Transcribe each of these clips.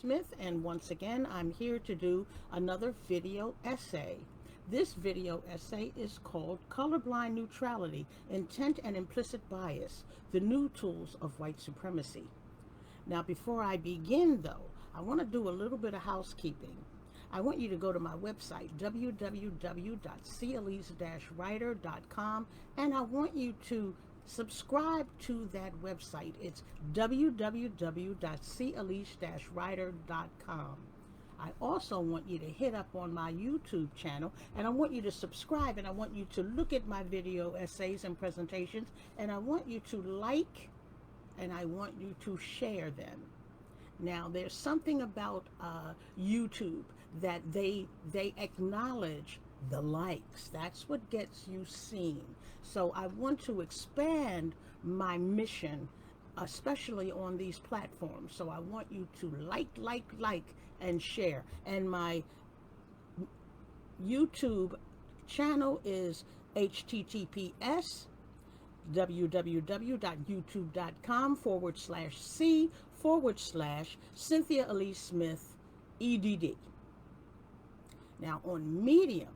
Smith, and once again I'm here to do another video essay. This video essay is called Colorblind Neutrality, Intent and Implicit Bias, the New Tools of White Supremacy. Now before I begin though, I want to do a little bit of housekeeping. I want you to go to my website, www.celise-writer.com, and I want you to subscribe to that website. It's www.celise-writer.com. I also want you to hit up on my YouTube channel, and I want you to subscribe, and I want you to look at my video essays and presentations, and I want you to like, and I want you to share them. Now, there's something about YouTube that they acknowledge the likes. That's what gets you seen. So I want to expand my mission, especially on these platforms. So I want you to like, and share. And my YouTube channel is https www.youtube.com/c/Cynthia Elise Smith EDD. Now on Medium,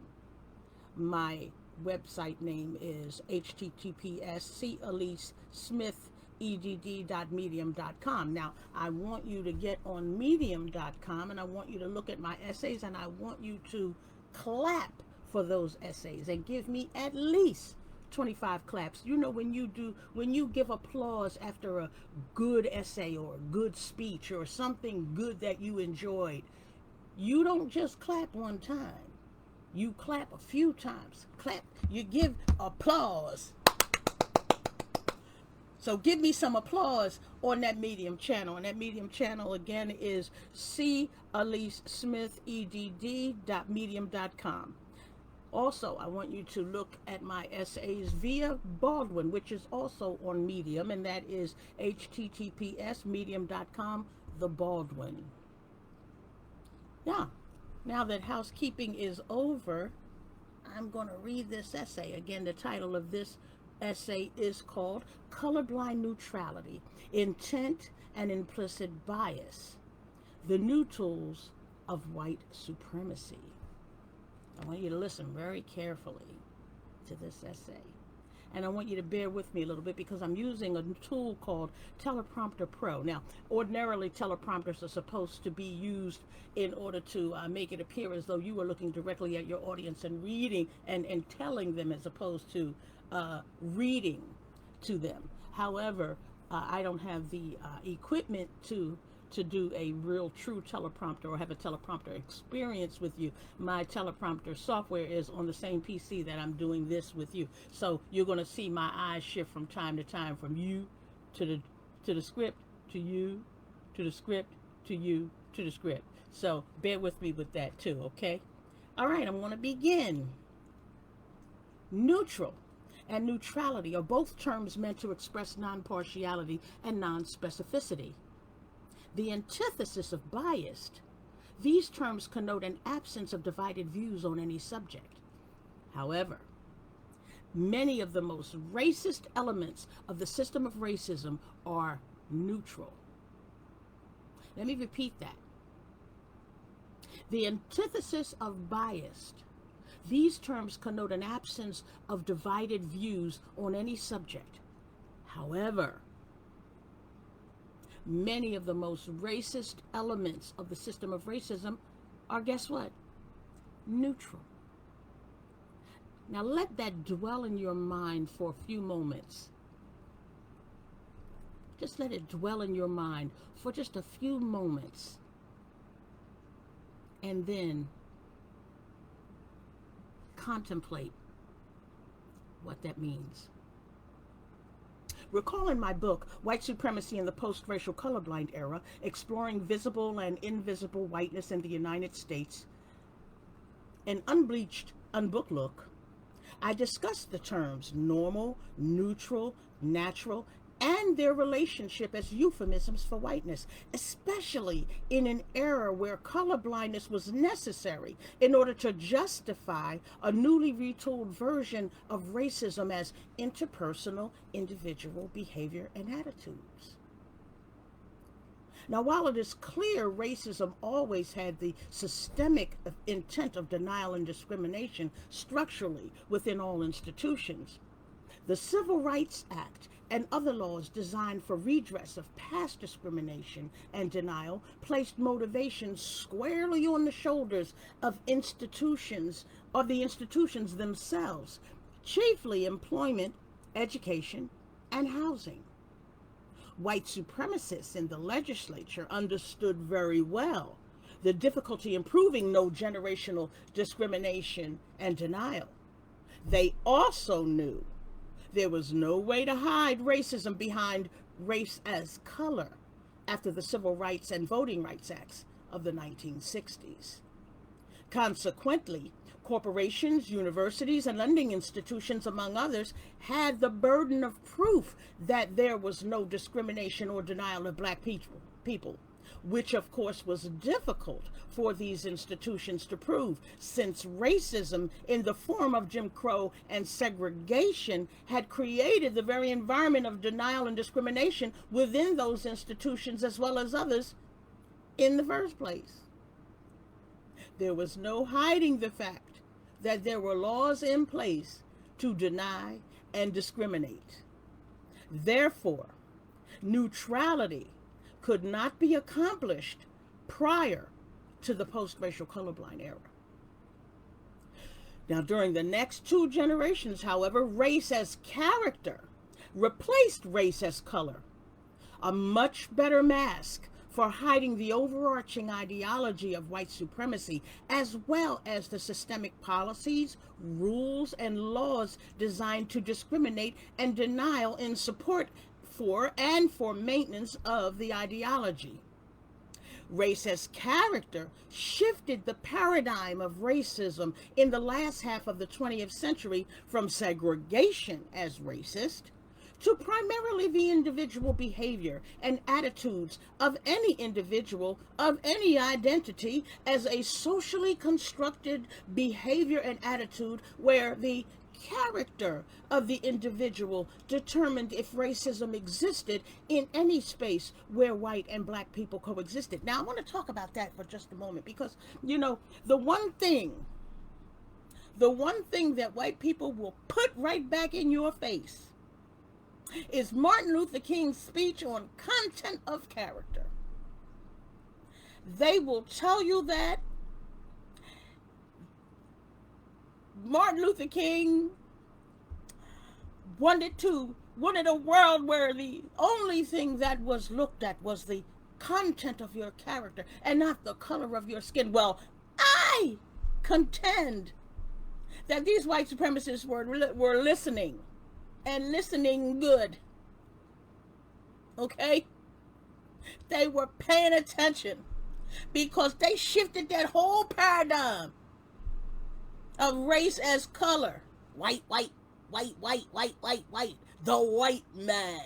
my website name is https://CEliseSmithEDD.medium.com. Now I want you to get on medium.com, and I want you to look at my essays, and I want you to clap for those essays and give me at least 25 claps. You know, when you give applause after a good essay or a good speech or something good that you enjoyed, you don't just clap one time. You clap a few times. Clap, you give applause. So give me some applause on that Medium channel. And that Medium channel again is CEliseSmithEDD.medium.com. Also, I want you to look at my essays via Baldwin, which is also on Medium, and that is https://medium.com, the Baldwin. Now that housekeeping is over, I'm going to read this essay. Again, the title of this essay is called Colorblind Neutrality, Intent and Implicit Bias, the New Tools of White Supremacy. I want you to listen very carefully to this essay. And I want you to bear with me a little bit because I'm using a tool called Teleprompter Pro. Now, ordinarily teleprompters are supposed to be used in order to make it appear as though you were looking directly at your audience and reading and telling them, as opposed to reading to them. However, I don't have the equipment to do a real true teleprompter or have a teleprompter experience with you. My teleprompter software is on the same PC that I'm doing this with you. So you're going to see my eyes shift from time to time, from you to the script, to you, to the script, to you, to the script. So bear with me with that too, okay? All right, I'm going to begin. Neutral and neutrality are both terms meant to express non-partiality and non-specificity. The antithesis of biased, these terms connote an absence of divided views on any subject. However, many of the most racist elements of the system of racism are neutral. Let me repeat that. The antithesis of biased, these terms connote an absence of divided views on any subject. However, many of the most racist elements of the system of racism are, guess what? Neutral. Now let that dwell in your mind for a few moments. Just let it dwell in your mind for just a few moments. And then contemplate what that means. Recall in my book, White Supremacy in the Post-Racial Colorblind Era, Exploring Visible and Invisible Whiteness in the United States, an Unbleached, Unbook look, I discussed the terms normal, neutral, natural, and their relationship as euphemisms for whiteness, especially in an era where colorblindness was necessary in order to justify a newly retooled version of racism as interpersonal, individual behavior and attitudes. Now, while it is clear racism always had the systemic intent of denial and discrimination structurally within all institutions, the Civil Rights Act and other laws designed for redress of past discrimination and denial placed motivation squarely on the shoulders of institutions or the institutions themselves, chiefly employment, education, and housing. White supremacists in the legislature understood very well the difficulty in proving no generational discrimination and denial. They also knew there was no way to hide racism behind race as color after the Civil Rights and Voting Rights Acts of the 1960s. Consequently, corporations, universities, and lending institutions, among others, had the burden of proof that there was no discrimination or denial of black people, which of course was difficult for these institutions to prove, since racism in the form of Jim Crow and segregation had created the very environment of denial and discrimination within those institutions as well as others in the first place. There was no hiding the fact that there were laws in place to deny and discriminate. Therefore, neutrality could not be accomplished prior to the post-racial colorblind era. Now, during the next two generations, however, race as character replaced race as color, a much better mask for hiding the overarching ideology of white supremacy, as well as the systemic policies, rules, and laws designed to discriminate and denial in support for and for maintenance of the ideology. Race as character shifted the paradigm of racism in the last half of the 20th century from segregation as racist to primarily the individual behavior and attitudes of any individual of any identity as a socially constructed behavior and attitude where the character of the individual determined if racism existed in any space where white and black people coexisted. Now, I want to talk about that for just a moment because, the one thing that white people will put right back in your face is Martin Luther King's speech on content of character. They will tell you that Martin Luther King wanted a world where the only thing that was looked at was the content of your character and not the color of your skin. Well, I contend that these white supremacists were listening, and listening good. Okay? They were paying attention because they shifted that whole paradigm of race as color. White, white, white, white, white, white, white. The white man.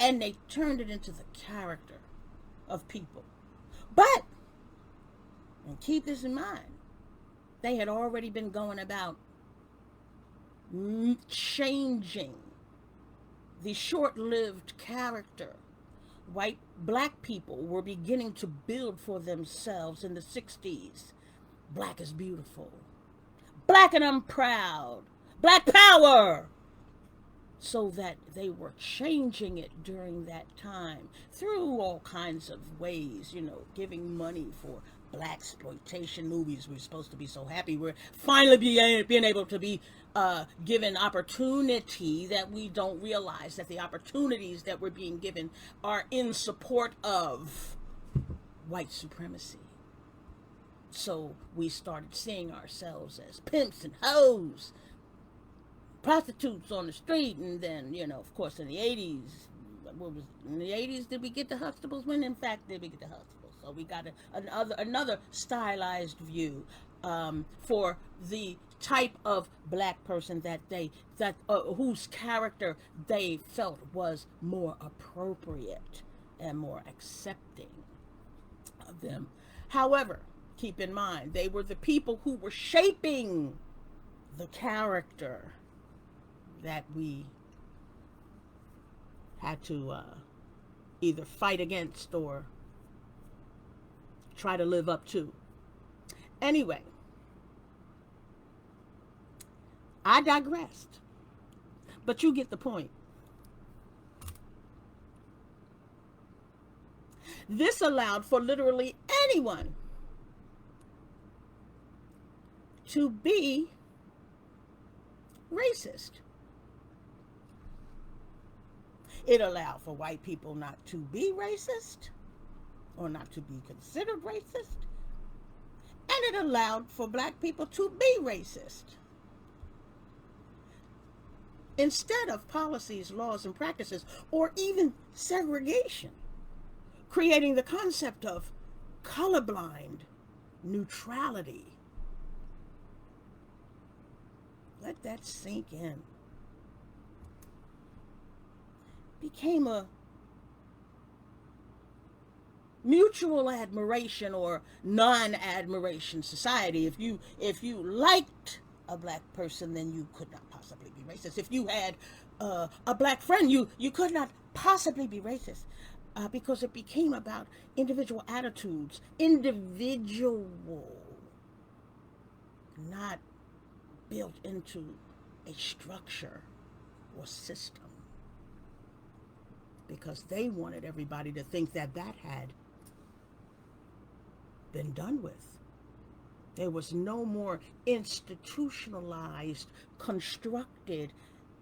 And they turned it into the character of people. But, and keep this in mind, they had already been going about changing the short-lived character black people were beginning to build for themselves in the 60s. Black is beautiful. Black and I'm proud. Black power. So that they were changing it during that time through all kinds of ways, giving money for black exploitation movies. We're supposed to be so happy we're finally being able to be given opportunity, that we don't realize that the opportunities that we're being given are in support of white supremacy. So we started seeing ourselves as pimps and hoes, prostitutes on the street, and then, of course, in the 80s, did we get the Huxtables? When, in fact, did we get the Huxtables? So we got another stylized view for the type of black person whose character they felt was more appropriate and more accepting of them. However, keep in mind, they were the people who were shaping the character that we had to either fight against or try to live up to. Anyway, I digressed, but you get the point. This allowed for literally anyone to be racist. It allowed for white people not to be racist or not to be considered racist. And it allowed for black people to be racist. Instead of policies, laws, and practices, or even segregation, creating the concept of colorblind neutrality. Let that sink in. Became a mutual admiration or non-admiration society. If you liked a black person, then you could not possibly be racist. If you had a black friend, you could not possibly be racist, because it became about individual attitudes, individual, not built into a structure or system, because they wanted everybody to think that that had been done with. There was no more institutionalized, constructed,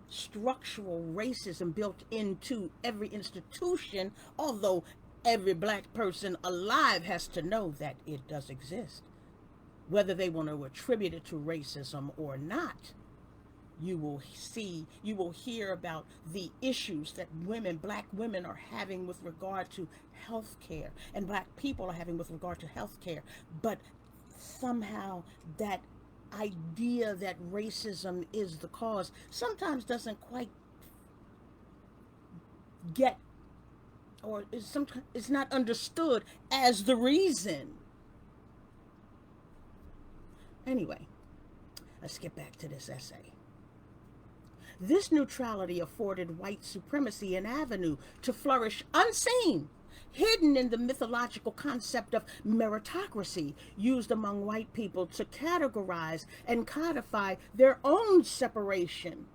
structural racism built into every institution, although every black person alive has to know that it does exist. Whether they want to attribute it to racism or not, you will hear about the issues that black women are having with regard to health care, and black people are having with regard to health care. But somehow that idea that racism is the cause sometimes doesn't quite get, or sometimes it's not understood as the reason. Anyway, let's get back to this essay. This neutrality afforded white supremacy an avenue to flourish unseen, hidden in the mythological concept of meritocracy used among white people to categorize and codify their own separation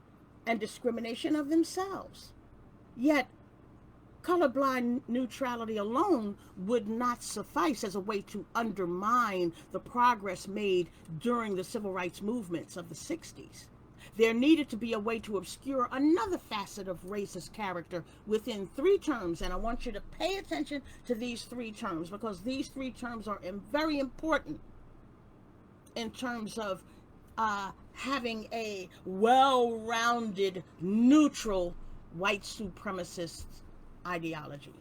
and discrimination of themselves. Yet, colorblind neutrality alone would not suffice as a way to undermine the progress made during the civil rights movements of the 60s. There needed to be a way to obscure another facet of racist character within three terms, and I want you to pay attention to these three terms, because these three terms are very important in terms of having a well-rounded, neutral white supremacist ideology.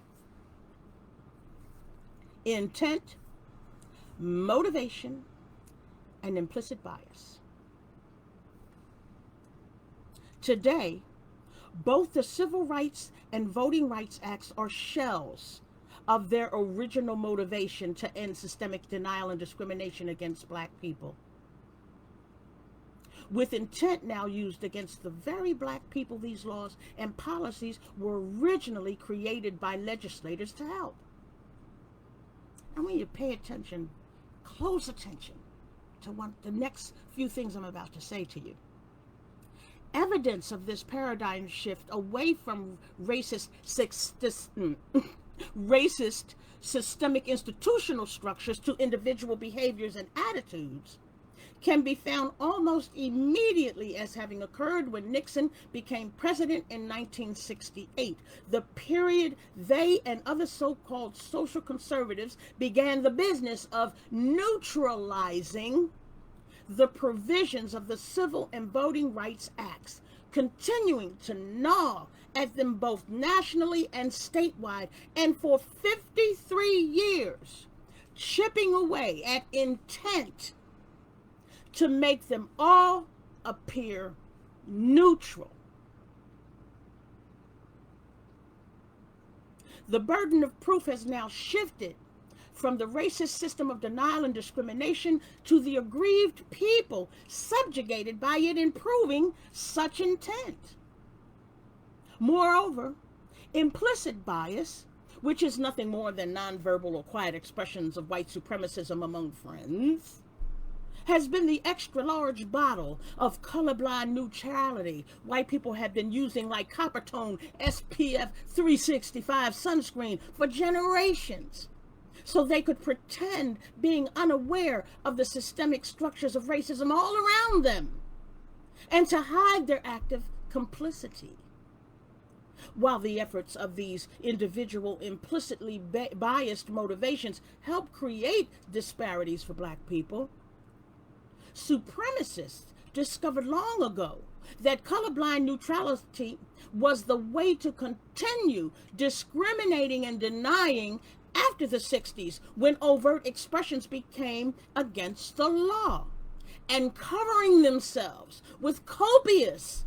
Intent, motivation, and implicit bias. Today, both the Civil Rights and Voting Rights Acts are shells of their original motivation to end systemic denial and discrimination against black people, with intent now used against the very black people these laws and policies were originally created by legislators to help. I want you to pay attention, close attention to the next few things I'm about to say to you. Evidence of this paradigm shift away from racist systemic institutional structures to individual behaviors and attitudes can be found almost immediately as having occurred when Nixon became president in 1968, the period they and other so-called social conservatives began the business of neutralizing the provisions of the Civil and Voting Rights Acts, continuing to gnaw at them both nationally and statewide, and for 53 years, chipping away at intent to make them all appear neutral. The burden of proof has now shifted from the racist system of denial and discrimination to the aggrieved people subjugated by it in proving such intent. Moreover, implicit bias, which is nothing more than nonverbal or quiet expressions of white supremacism among friends, has been the extra large bottle of colorblind neutrality white people have been using like copper tone SPF 365 sunscreen for generations, so they could pretend being unaware of the systemic structures of racism all around them and to hide their active complicity. While the efforts of these individual implicitly biased motivations help create disparities for black people, supremacists discovered long ago that colorblind neutrality was the way to continue discriminating and denying after the 60s, when overt expressions became against the law, and covering themselves with copious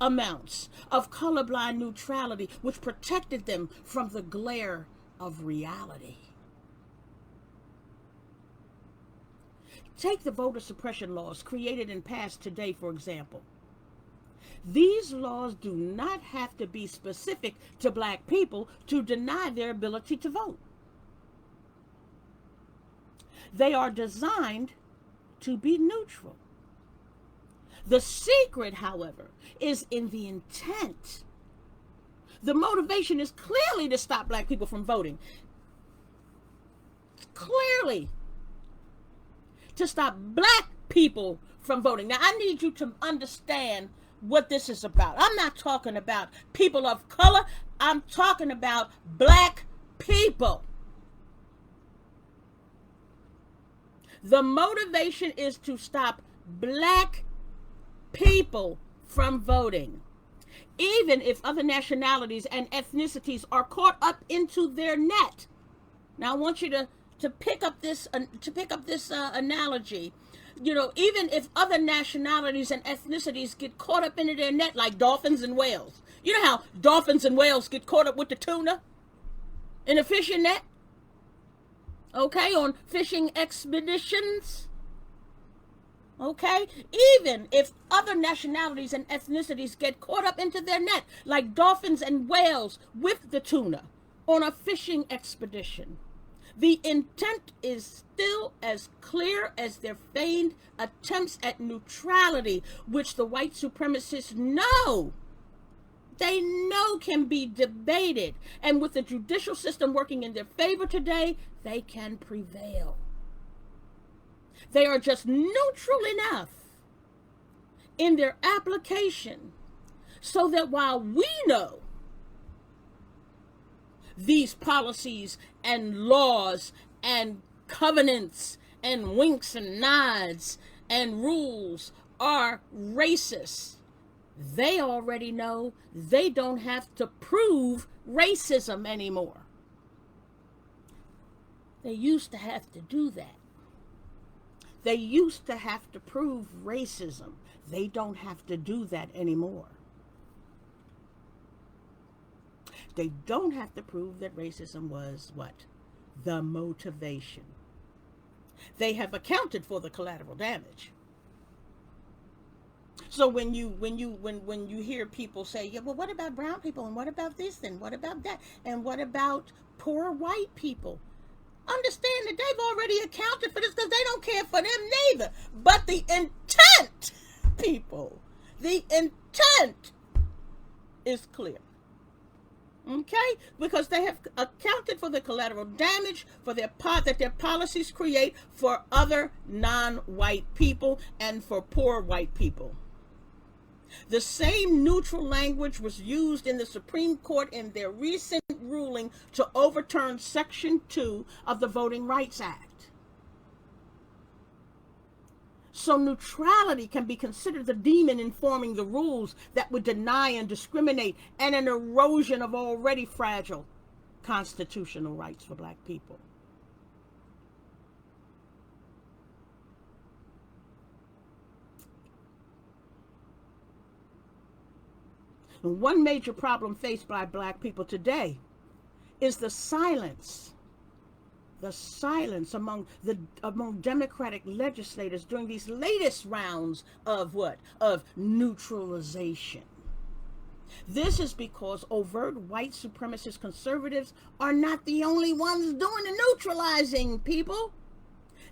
amounts of colorblind neutrality, which protected them from the glare of reality. Take the voter suppression laws created and passed today, for example. These laws do not have to be specific to black people to deny their ability to vote. They are designed to be neutral. The secret, however, is in the intent. The motivation is clearly to stop black people from voting. Clearly to stop black people from voting. Now, I need you to understand what this is about. I'm not talking about people of color. I'm talking about black people. The motivation is to stop black people from voting, even if other nationalities and ethnicities are caught up into their net. Now, I want you to pick up this analogy. You know, even if other nationalities and ethnicities get caught up into their net, like dolphins and whales. You know how dolphins and whales get caught up with the tuna in a fishing net? Okay, on fishing expeditions. Okay, even if other nationalities and ethnicities get caught up into their net, like dolphins and whales with the tuna on a fishing expedition, the intent is still as clear as their feigned attempts at neutrality, which the white supremacists know. They know can be debated, and with the judicial system working in their favor today, they can prevail. They are just neutral enough in their application so that while we know these policies and laws and covenants and winks and nods and rules are racist, they already know they don't have to prove racism anymore. They used to have to do that. They used to have to prove racism. They don't have to do that anymore. They don't have to prove that racism was what? The motivation. They have accounted for the collateral damage. So when you hear people say, yeah, well, what about brown people, and what about this, and what about that, and what about poor white people? Understand that they've already accounted for this because they don't care for them neither. But the intent, people, the intent is clear. Okay? Because they have accounted for the collateral damage for their part that their policies create for other non-white people and for poor white people. The same neutral language was used in the Supreme Court in their recent ruling to overturn Section 2 of the Voting Rights Act. So neutrality can be considered the demon informing the rules that would deny and discriminate, and an erosion of already fragile constitutional rights for black people. One major problem faced by black people today is the silence among Democratic legislators during these latest rounds of what? Of neutralization. This is because overt white supremacist conservatives are not the only ones doing the neutralizing, people.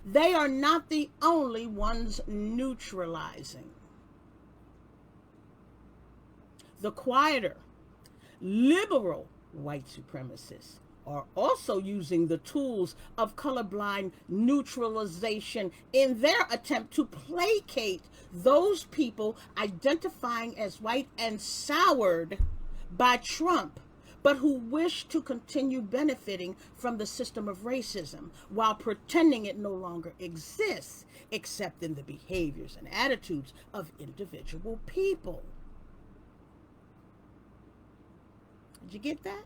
They are not the only ones neutralizing. The quieter, liberal white supremacists are also using the tools of colorblind neutralization in their attempt to placate those people identifying as white and soured by Trump, but who wish to continue benefiting from the system of racism while pretending it no longer exists, except in the behaviors and attitudes of individual people. Did you get that?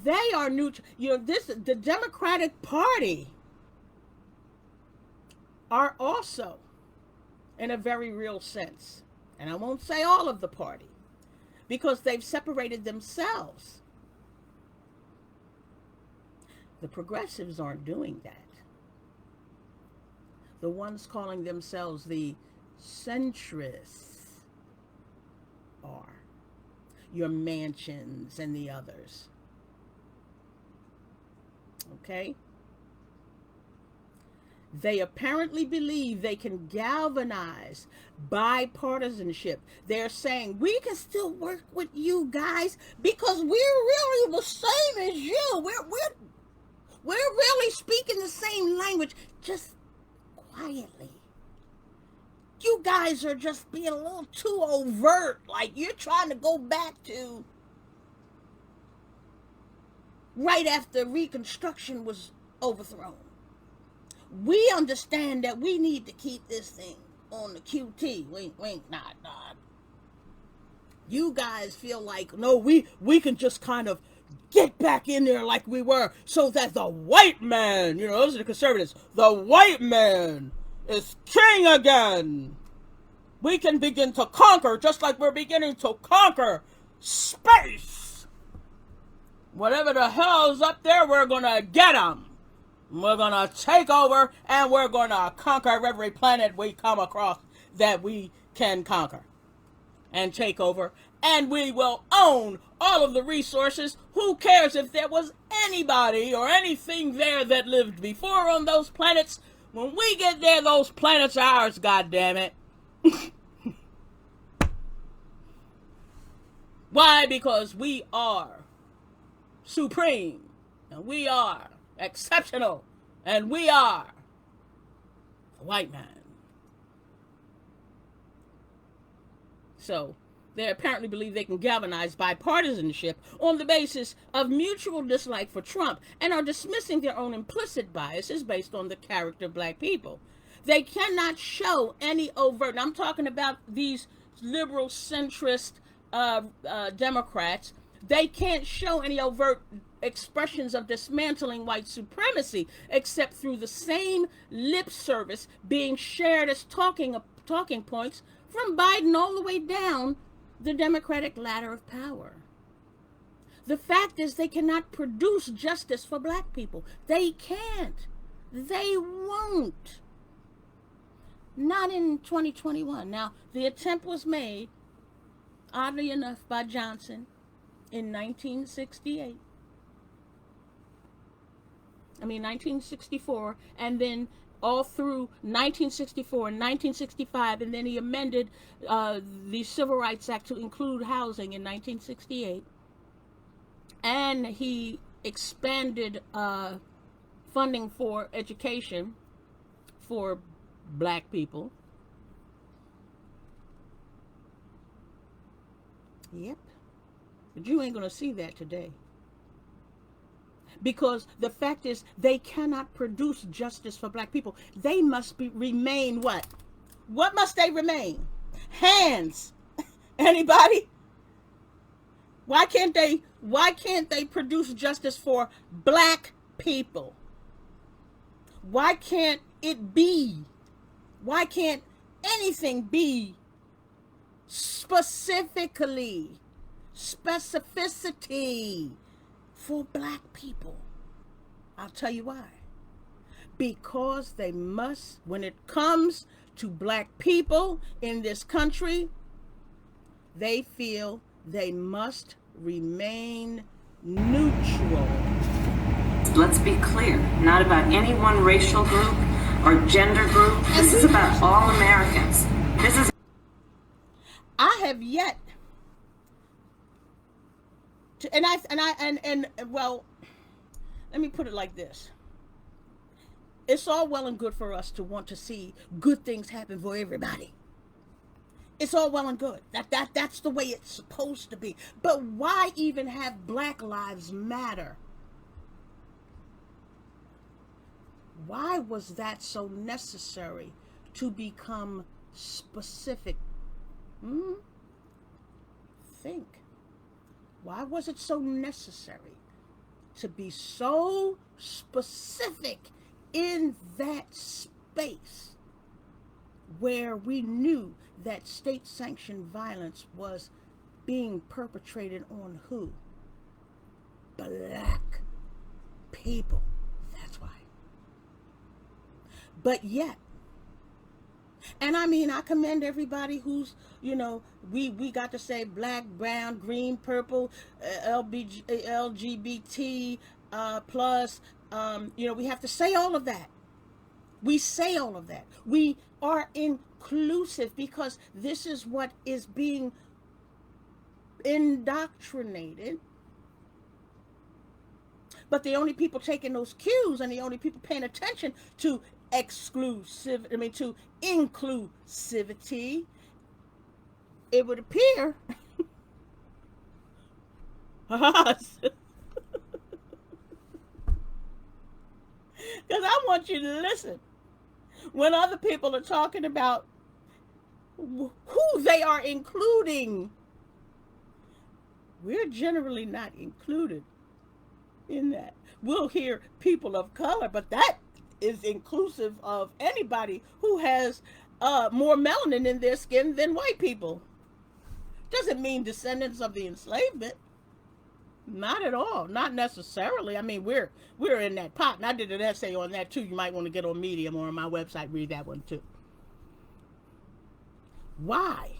They are neutral. The Democratic Party are also, in a very real sense, and I won't say all of the party, because they've separated themselves. The progressives aren't doing that. The ones calling themselves the centrists are. Your Mansions and the others. Okay? They apparently believe they can galvanize bipartisanship. They're saying, we can still work with you guys because we're really the same as you. We're really speaking the same language, just quietly. You guys are just being a little too overt, like you're trying to go back to right after Reconstruction was overthrown. We understand that we need to keep this thing on the QT. Wink, wink, nod, nod. You guys feel like, no, we can just kind of get back in there like we were so that the white man, those are the conservatives, the white man is king again. We can begin to conquer just like we're beginning to conquer space. Whatever the hell's up there, we're going to get them. We're going to take over and we're going to conquer every planet we come across that we can conquer and take over. And we will own all of the resources. Who cares if there was anybody or anything there that lived before on those planets? When we get there, those planets are ours, goddammit. Why? Because we are supreme, and we are exceptional, and we are the white man. So they apparently believe they can galvanize bipartisanship on the basis of mutual dislike for Trump and are dismissing their own implicit biases based on the character of black people. They cannot show any overt, and I'm talking about these liberal centrist Democrats, they can't show any overt expressions of dismantling white supremacy except through the same lip service being shared as talking points from Biden all the way down the Democratic ladder of power. The fact is they cannot produce justice for black people. They can't. They won't. Not in 2021. Now, the attempt was made, oddly enough, by Johnson in 1964, and then all through 1964 and 1965, and then he amended the Civil Rights Act to include housing in 1968, and he expanded funding for education for black people. Yep. But you ain't going to see that today. Because the fact is, they cannot produce justice for black people. They must remain what? What must they remain? Hands. Anybody? Why can't they produce justice for black people? Why can't it be? Why can't anything be specificity for black people? I'll tell you why. Because they must, when it comes to black people in this country, they feel they must remain neutral. Let's be clear, not about any one racial group or gender group. This is about all Americans. I have yet to, well, let me put it like this. It's all well and good for us to want to see good things happen for everybody. It's all well and good. That's the way it's supposed to be. But why even have Black Lives Matter? Why was that so necessary to become specific? Think. Why was it so necessary to be so specific in that space where we knew that state-sanctioned violence was being perpetrated on who? Black people. That's why. But yet, and I mean, I commend everybody who's, we got to say black, brown, green, purple, LGBT plus, we have to say all of that. We say all of that. We are inclusive because this is what is being indoctrinated. But the only people taking those cues and the only people paying attention to to inclusivity, it would appear because I want you to listen when other people are talking about who they are including. We're generally not included in that. We'll hear people of color, but that is inclusive of anybody who has more melanin in their skin than white people. Doesn't mean descendants of the enslavement. Not at all. Not necessarily. I mean, we're in that pot. And I did an essay on that too. You might want to get on Medium or on my website, read that one too. Why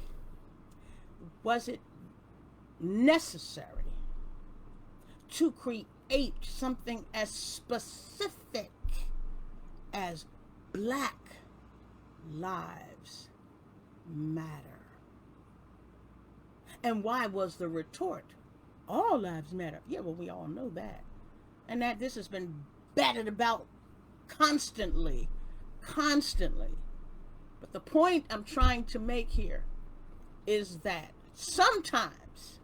was it necessary to create something as specific as Black Lives Matter? And why was the retort, all lives matter? Yeah, well, we all know that. And that this has been batted about constantly. But the point I'm trying to make here is that sometimes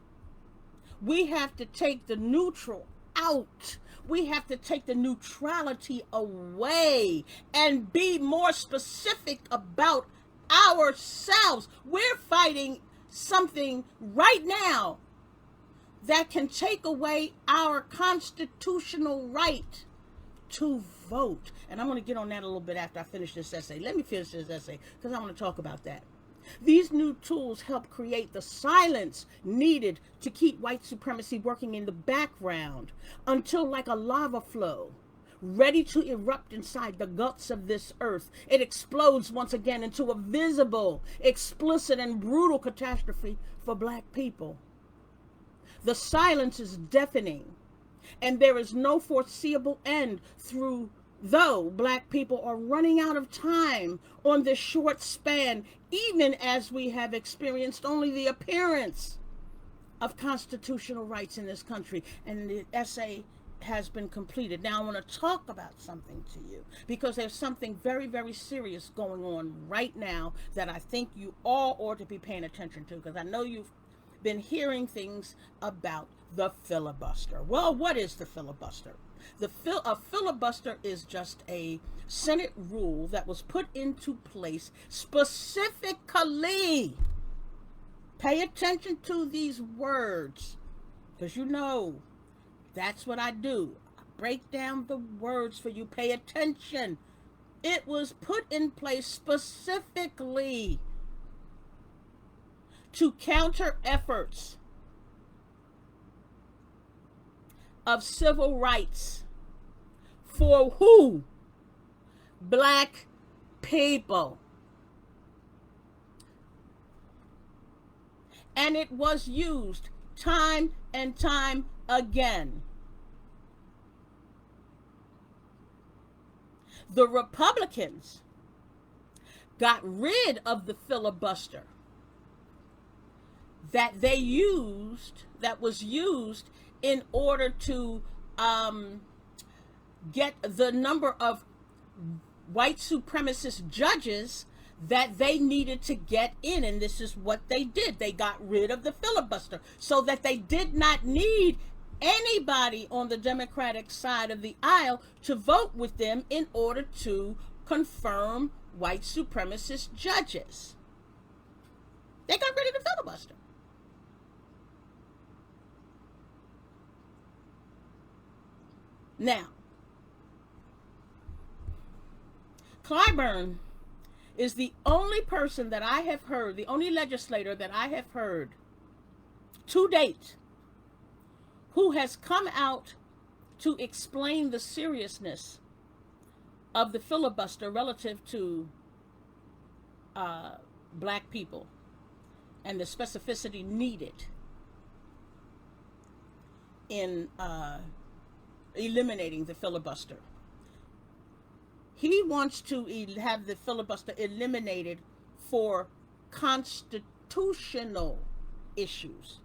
we have to take the neutral out. We have to take the neutrality away and be more specific about ourselves. We're fighting something right now that can take away our constitutional right to vote. And I'm going to get on that a little bit after I finish this essay. Let me finish this essay because I want to talk about that. These new tools help create the silence needed to keep white supremacy working in the background until, like a lava flow, ready to erupt inside the guts of this earth, it explodes once again into a visible, explicit, and brutal catastrophe for Black people. The silence is deafening, and there is no foreseeable end though Black people are running out of time on this short span, even as we have experienced only the appearance of constitutional rights in this country. And the essay has been completed. Now I want to talk about something to you because there's something very, very serious going on right now that I think you all ought to be paying attention to, because I know you've been hearing things about the filibuster. Well, what is the filibuster? A filibuster is just a Senate rule that was put into place specifically. Pay attention to these words, because that's what I do. I break down the words for you. Pay attention. It was put in place specifically to counter efforts of civil rights for who? Black people. And it was used time and time again. The Republicans got rid of the filibuster that was used in order to get the number of white supremacist judges that they needed to get in. And this is what they did. They got rid of the filibuster so that they did not need anybody on the Democratic side of the aisle to vote with them in order to confirm white supremacist judges. They got rid of the filibuster. Now, Clyburn is the only person that I have heard, the only legislator that I have heard to date who has come out to explain the seriousness of the filibuster relative to black people and the specificity needed in eliminating the filibuster. He wants to have the filibuster eliminated for constitutional issues,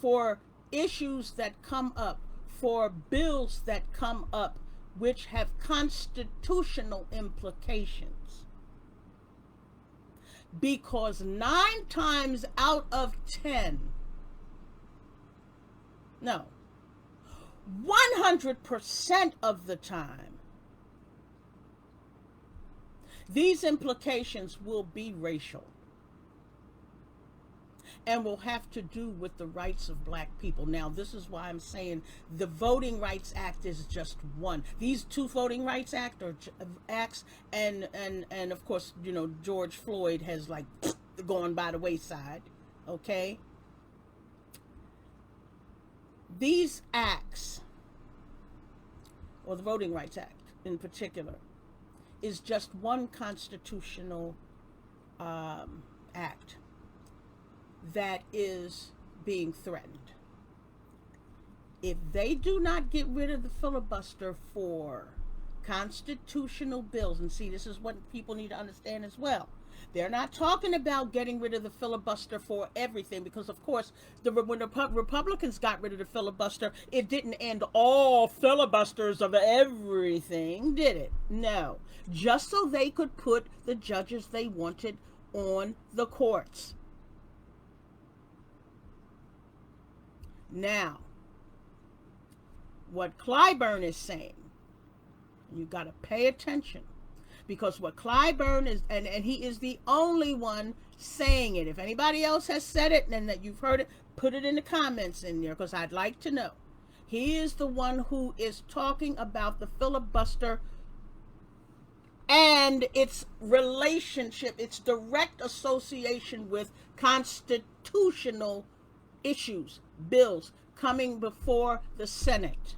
for issues that come up, for bills that come up which have constitutional implications. Because 9 times out of 10, no, 100% of the time, these implications will be racial and will have to do with the rights of black people. Now, this is why I'm saying the Voting Rights Act is just one. These 2 Voting Rights acts, and of course, you know, George Floyd has like gone by the wayside, okay? These acts, or the Voting Rights Act in particular, is just one constitutional act that is being threatened. If they do not get rid of the filibuster for constitutional bills, and see, this is what people need to understand as well. They're not talking about getting rid of the filibuster for everything, because of course, when the Republicans got rid of the filibuster, it didn't end all filibusters of everything, did it? No. Just so they could put the judges they wanted on the courts. Now, what Clyburn is saying, you got to pay attention, because what Clyburn is, and he is the only one saying it. If anybody else has said it and that you've heard it, put it in the comments in there, because I'd like to know. He is the one who is talking about the filibuster and its relationship, its direct association with constitutional issues, bills coming before the Senate,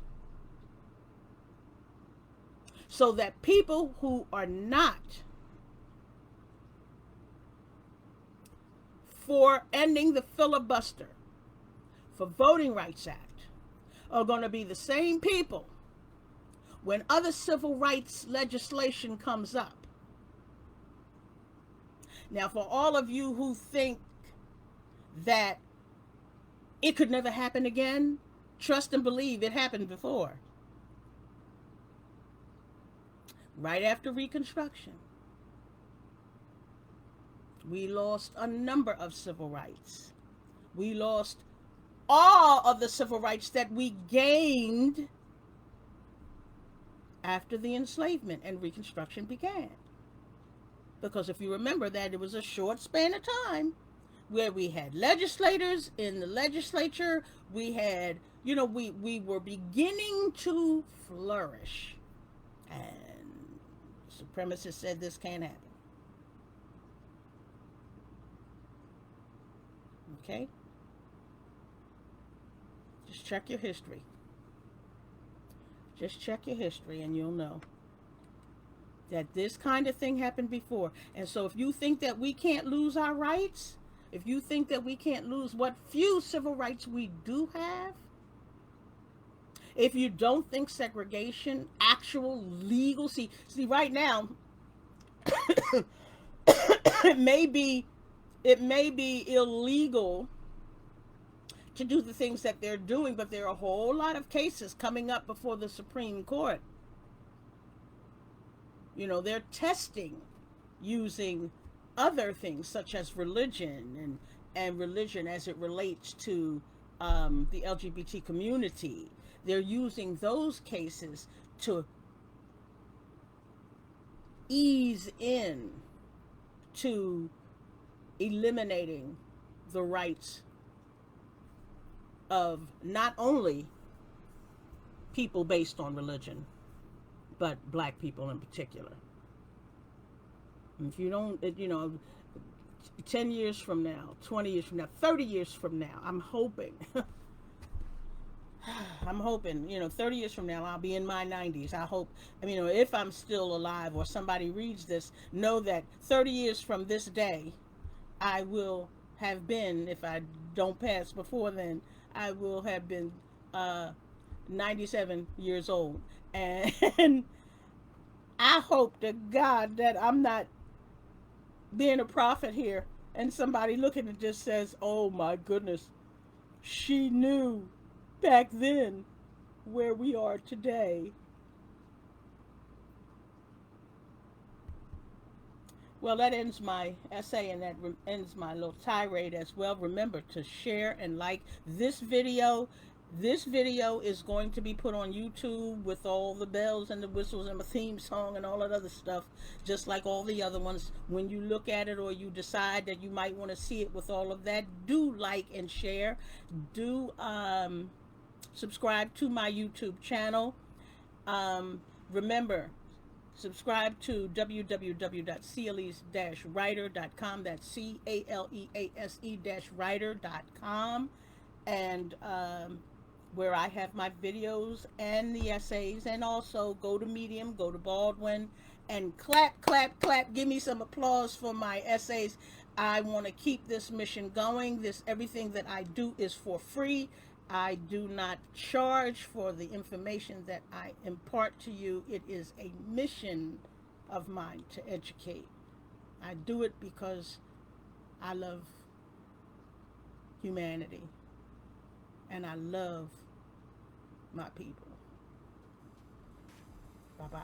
so that people who are not for ending the filibuster for Voting Rights Act are going to be the same people when other civil rights legislation comes up. Now, for all of you who think that it could never happen again, trust and believe it happened before. Right after Reconstruction, we lost a number of civil rights. We lost all of the civil rights that we gained after the enslavement and Reconstruction began. Because if you remember that it was a short span of time where we had legislators in the legislature, we had, you know, we were beginning to flourish. And supremacists said this can't happen. Okay? Just check your history. Just check your history and you'll know that this kind of thing happened before. And so if you think that we can't lose our rights, if you think that we can't lose what few civil rights we do have, if you don't think segregation, actual legal, see right now, it may be illegal to do the things that they're doing, but there are a whole lot of cases coming up before the Supreme Court. You know, they're testing using other things such as religion and religion as it relates to the LGBT community. They're using those cases to ease in to eliminating the rights of not only people based on religion, but black people in particular. If you don't, 10 years from now, 20 years from now, 30 years from now, I'm hoping, 30 years from now, I'll be in my 90s. I hope, if I'm still alive or somebody reads this, know that 30 years from this day, I will have been, if I don't pass before then, I will have been 97 years old. And I hope to God that I'm not being a prophet here and somebody looking at this says, oh my goodness, she knew back then where we are today. Well, that ends my essay, and that ends my little tirade as well. Remember to share and like this video. This video is going to be put on YouTube with all the bells and the whistles and the theme song and all that other stuff, just like all the other ones. When you look at it or you decide that you might want to see it with all of that, do like and share. Do subscribe to my YouTube channel. Remember, subscribe to www.calease-writer.com. That's CALEASE-writer.com. And where I have my videos and the essays, and also go to Medium, go to Baldwin, and clap, clap, clap. Give me some applause for my essays. I want to keep this mission going. Everything that I do is for free. I do not charge for the information that I impart to you. It is a mission of mine to educate. I do it because I love humanity and I love my people. Bye-bye.